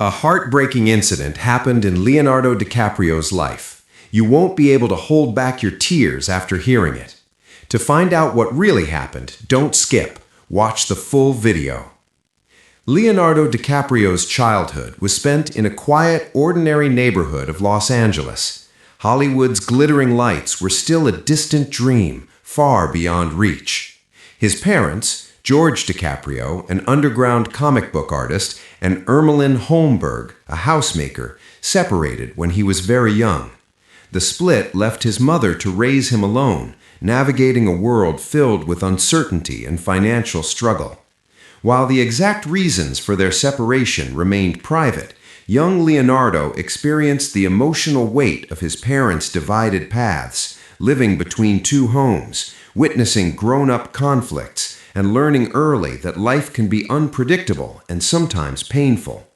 A heartbreaking incident happened in Leonardo DiCaprio's life. You won't be able to hold back your tears after hearing it. To find out what really happened, don't skip. Watch the full video. Leonardo DiCaprio's childhood was spent in a quiet, ordinary neighborhood of Los Angeles. Hollywood's glittering lights were still a distant dream, far beyond reach. His parents, George DiCaprio, an underground comic book artist, and Ermeline Holmberg, a housemaker, separated when he was very young. The split left his mother to raise him alone, navigating a world filled with uncertainty and financial struggle. While the exact reasons for their separation remained private, young Leonardo experienced the emotional weight of his parents' divided paths, living between two homes, witnessing grown-up conflicts, and learning early that life can be unpredictable and sometimes painful.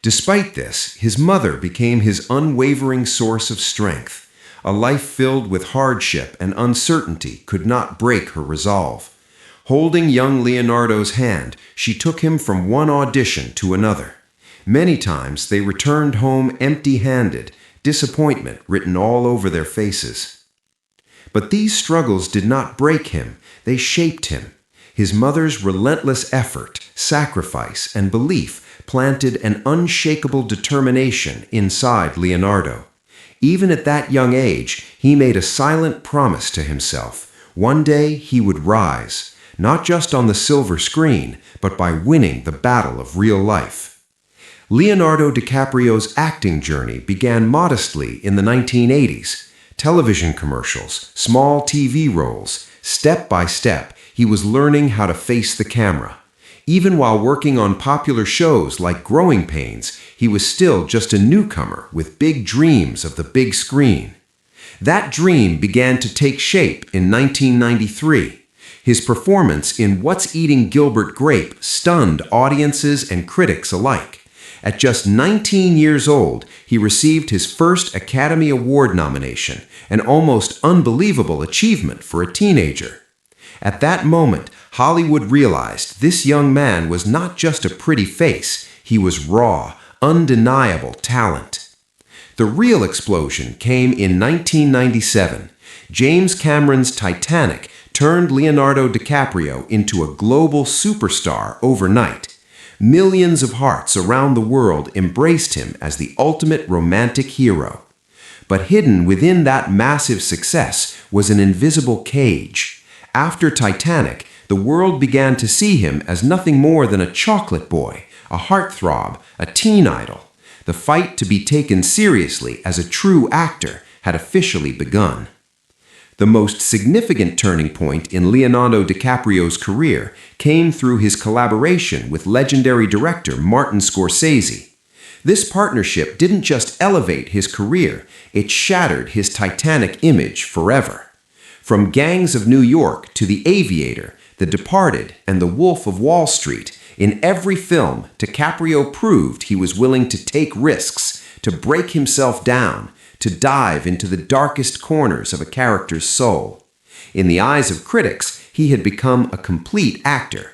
Despite this, his mother became his unwavering source of strength. A life filled with hardship and uncertainty could not break her resolve. Holding young Leonardo's hand, she took him from one audition to another. Many times they returned home empty-handed, disappointment written all over their faces. But these struggles did not break him, they shaped him. His mother's relentless effort, sacrifice, and belief planted an unshakable determination inside Leonardo. Even at that young age, he made a silent promise to himself. One day he would rise, not just on the silver screen, but by winning the battle of real life. Leonardo DiCaprio's acting journey began modestly in the 1980s. Television commercials, small TV roles, step by step, he was learning how to face the camera. Even while working on popular shows like Growing Pains, he was still just a newcomer with big dreams of the big screen. That dream began to take shape in 1993. His performance in What's Eating Gilbert Grape stunned audiences and critics alike. At just 19 years old, he received his first Academy Award nomination, an almost unbelievable achievement for a teenager. At that moment, Hollywood realized this young man was not just a pretty face, he was raw, undeniable talent. The real explosion came in 1997. James Cameron's Titanic turned Leonardo DiCaprio into a global superstar overnight. Millions of hearts around the world embraced him as the ultimate romantic hero. But hidden within that massive success was an invisible cage. After Titanic, the world began to see him as nothing more than a chocolate boy, a heartthrob, a teen idol. The fight to be taken seriously as a true actor had officially begun. The most significant turning point in Leonardo DiCaprio's career came through his collaboration with legendary director Martin Scorsese. This partnership didn't just elevate his career, it shattered his Titanic image forever. From Gangs of New York to The Aviator, The Departed, and The Wolf of Wall Street, in every film, DiCaprio proved he was willing to take risks, to break himself down, to dive into the darkest corners of a character's soul. In the eyes of critics, he had become a complete actor.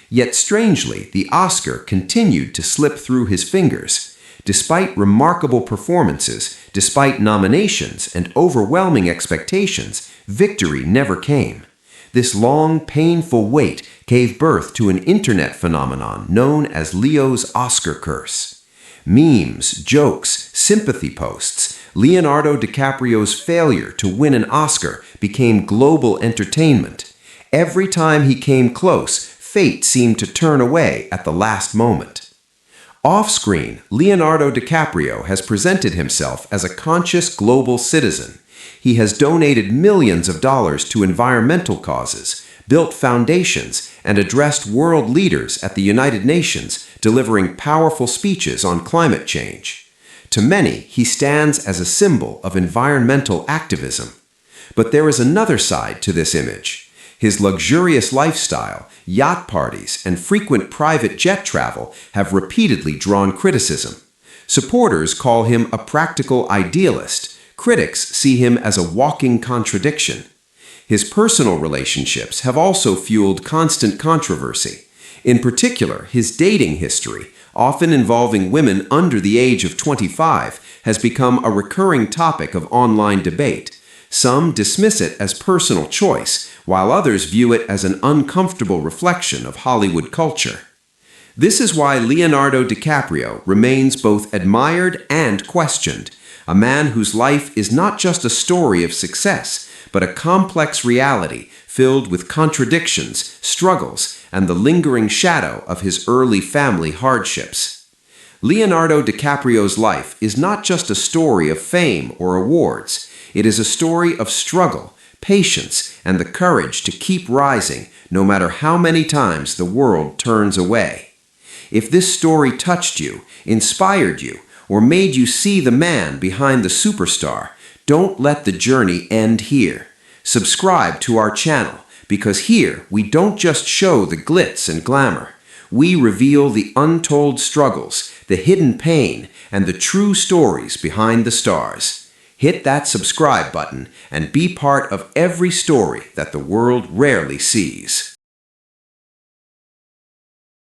Yet strangely, the Oscar continued to slip through his fingers. Despite remarkable performances, despite nominations and overwhelming expectations, victory never came. This long, painful wait gave birth to an internet phenomenon known as Leo's Oscar curse. Memes, jokes, sympathy posts, Leonardo DiCaprio's failure to win an Oscar became global entertainment. Every time he came close, fate seemed to turn away at the last moment. Off-screen, Leonardo DiCaprio has presented himself as a conscious global citizen. He has donated millions of dollars to environmental causes, built foundations, and addressed world leaders at the United Nations, delivering powerful speeches on climate change. To many, he stands as a symbol of environmental activism. But there is another side to this image. His luxurious lifestyle, yacht parties, and frequent private jet travel have repeatedly drawn criticism. Supporters call him a practical idealist. Critics see him as a walking contradiction. His personal relationships have also fueled constant controversy. In particular, his dating history, often involving women under the age of 25, has become a recurring topic of online debate. Some dismiss it as personal choice, while others view it as an uncomfortable reflection of Hollywood culture. This is why Leonardo DiCaprio remains both admired and questioned, a man whose life is not just a story of success, but a complex reality filled with contradictions, struggles, and the lingering shadow of his early family hardships. Leonardo DiCaprio's life is not just a story of fame or awards. It is a story of struggle, patience, and the courage to keep rising no matter how many times the world turns away. If this story touched you, inspired you, or made you see the man behind the superstar, don't let the journey end here. Subscribe to our channel, because here we don't just show the glitz and glamour. We reveal the untold struggles, the hidden pain, and the true stories behind the stars. Hit that subscribe button and be part of every story that the world rarely sees.